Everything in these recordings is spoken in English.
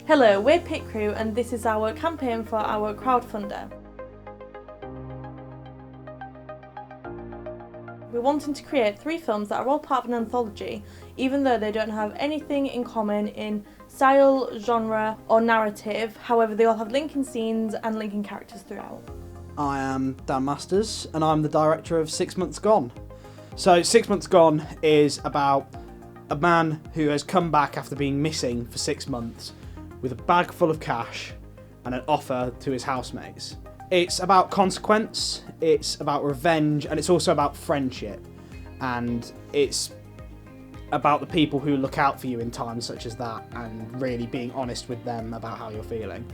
Hello, we're Pit Crew and this is our campaign for our crowdfunder. We're wanting to create 3 films that are all part of an anthology, even though they don't have anything in common in style, genre or narrative. However, they all have linking scenes and linking characters throughout. I am Dan Masters and I'm the director of 6 Months Gone. So 6 Months Gone is about a man who has come back after being missing for 6 months with a bag full of cash and an offer to his housemates. It's about consequence, it's about revenge, and it's also about friendship. And it's about the people who look out for you in times such as that and really being honest with them about how you're feeling.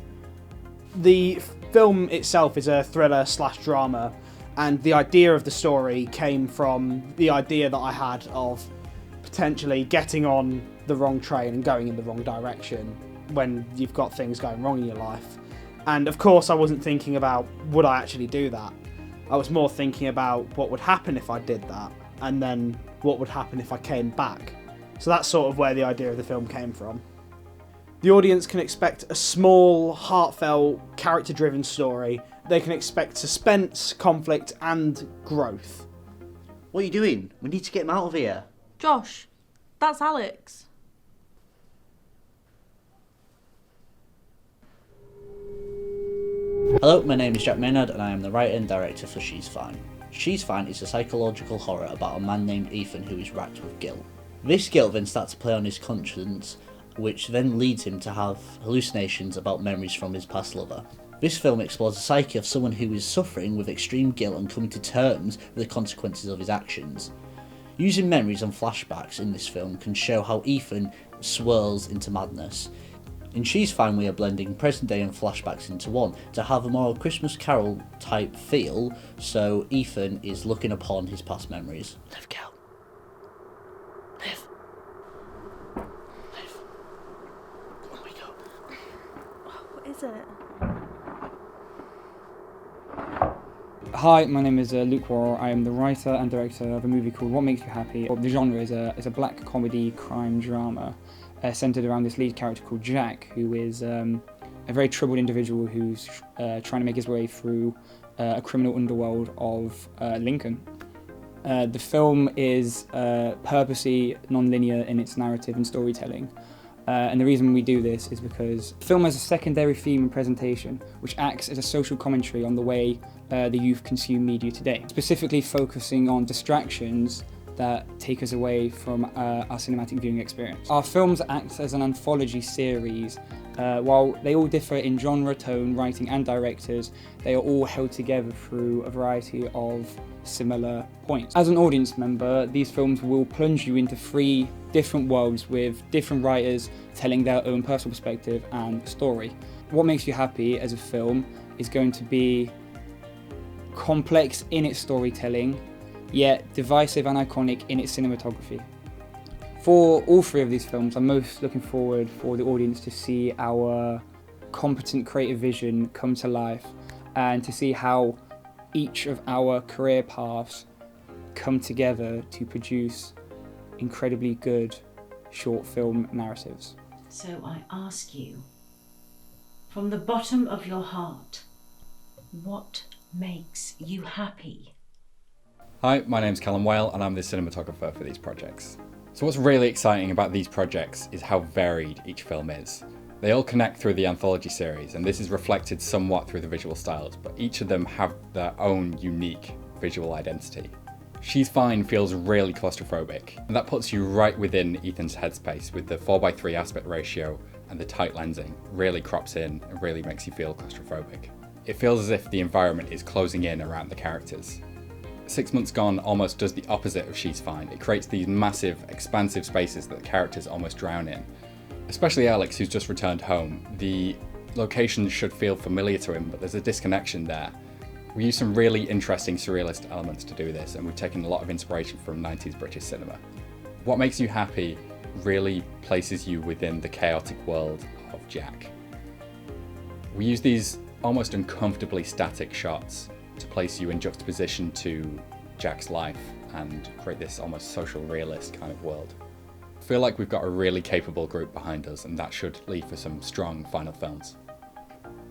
The film itself is a thriller/drama, and the idea of the story came from the idea that I had of potentially getting on the wrong train and going in the wrong direction when you've got things going wrong in your life. And of course I wasn't thinking about would I actually do that. I was more thinking about what would happen if I did that, and then what would happen if I came back. So that's sort of where the idea of the film came from. The audience can expect a small, heartfelt, character-driven story. They can expect suspense, conflict and growth. What are you doing? We need to get him out of here. Josh, that's Alex. Hello, my name is Jack Maynard and I am the writer and director for She's Fine. She's Fine is a psychological horror about a man named Ethan who is racked with guilt. This guilt then starts to play on his conscience, which then leads him to have hallucinations about memories from his past lover. This film explores the psyche of someone who is suffering with extreme guilt and coming to terms with the consequences of his actions. Using memories and flashbacks in this film can show how Ethan swirls into madness. In She's Fine we are blending present day and flashbacks into one to have a more Christmas Carol type feel, so Ethan is looking upon his past memories. Live, Cal. Live. Live. On we go. What is it? Hi, my name is Luke Worrell. I am the writer and director of a movie called What Makes You Happy. The genre is a black comedy crime drama centred around this lead character called Jack, who is a very troubled individual who's trying to make his way through a criminal underworld of Lincoln. The film is purposely non-linear in its narrative and storytelling. And the reason we do this is because the film has a secondary theme and presentation, which acts as a social commentary on the way the youth consume media today, specifically focusing on distractions that take us away from our cinematic viewing experience. Our films act as an anthology series. While they all differ in genre, tone, writing and directors, they are all held together through a variety of similar points. As an audience member, these films will plunge you into 3 different worlds with different writers telling their own personal perspective and story. What Makes You Happy as a film is going to be complex in its storytelling, yet divisive and iconic in its cinematography. For all 3 of these films, I'm most looking forward for the audience to see our competent creative vision come to life and to see how each of our career paths come together to produce incredibly good short film narratives. So I ask you, from the bottom of your heart, what makes you happy? Hi, my name's Callum Whale and I'm the cinematographer for these projects. So what's really exciting about these projects is how varied each film is. They all connect through the anthology series, and this is reflected somewhat through the visual styles, but each of them have their own unique visual identity. She's Fine feels really claustrophobic, and that puts you right within Ethan's headspace with the 4:3 aspect ratio and the tight lensing really crops in and really makes you feel claustrophobic. It feels as if the environment is closing in around the characters. 6 Months Gone almost does the opposite of She's Fine. It creates these massive, expansive spaces that the characters almost drown in. Especially Alex, who's just returned home. The location should feel familiar to him, but there's a disconnection there. We use some really interesting surrealist elements to do this, and we've taken a lot of inspiration from 90s British cinema. What Makes You Happy really places you within the chaotic world of Jack. We use these almost uncomfortably static shots to place you in juxtaposition to Jack's life and create this almost social realist kind of world. feel like we've got a really capable group behind us, and that should lead for some strong final films.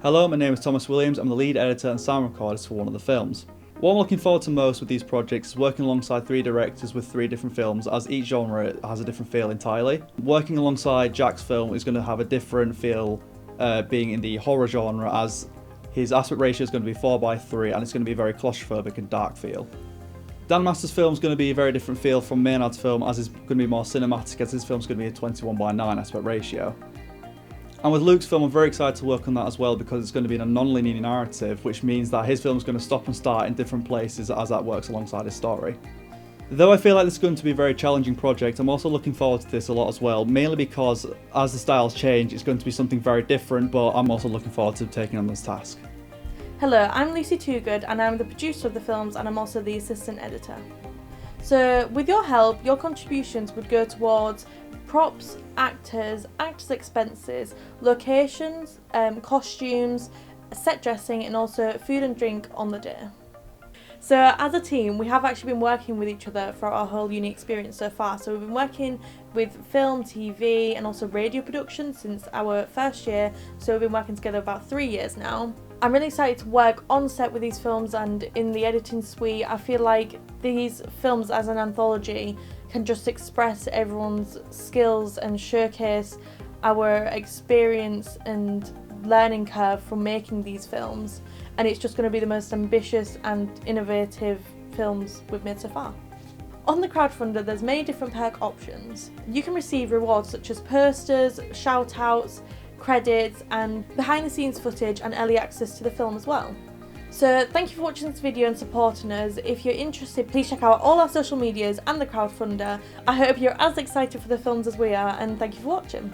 Hello, my name is Thomas Williams. I'm the lead editor and sound recordist for one of the films. What I'm looking forward to most with these projects is working alongside 3 directors with 3 different films, as each genre has a different feel entirely. Working alongside Jack's film is going to have a different feel being in the horror genre, as his aspect ratio is going to be 4:3 and it's going to be a very claustrophobic and dark feel. Dan Master's film is going to be a very different feel from Maynard's film, as it's going to be more cinematic, as his film is going to be a 21:9 aspect ratio. And with Luke's film, I'm very excited to work on that as well, because it's going to be in a non-linear narrative, which means that his film is going to stop and start in different places as that works alongside his story. Though I feel like this is going to be a very challenging project, I'm also looking forward to this a lot as well, mainly because as the styles change, it's going to be something very different, but I'm also looking forward to taking on this task. Hello, I'm Lucy Toogood and I'm the producer of the films, and I'm also the assistant editor. So with your help, your contributions would go towards props, actors expenses, locations, costumes, set dressing, and also food and drink on the day. So as a team, we have actually been working with each other for our whole uni experience so far. So we've been working with film, TV and also radio production since our first year. So we've been working together about 3 years now. I'm really excited to work on set with these films and in the editing suite. I feel like these films as an anthology can just express everyone's skills and showcase our experience and learning curve from making these films, and it's just going to be the most ambitious and innovative films we've made so far. On the crowdfunder, there's many different perk options. You can receive rewards such as posters, shout outs, credits and behind the scenes footage and early access to the film as well. So thank you for watching this video and supporting us. If you're interested, please check out all our social medias and the crowdfunder. I hope you're as excited for the films as we are, and thank you for watching.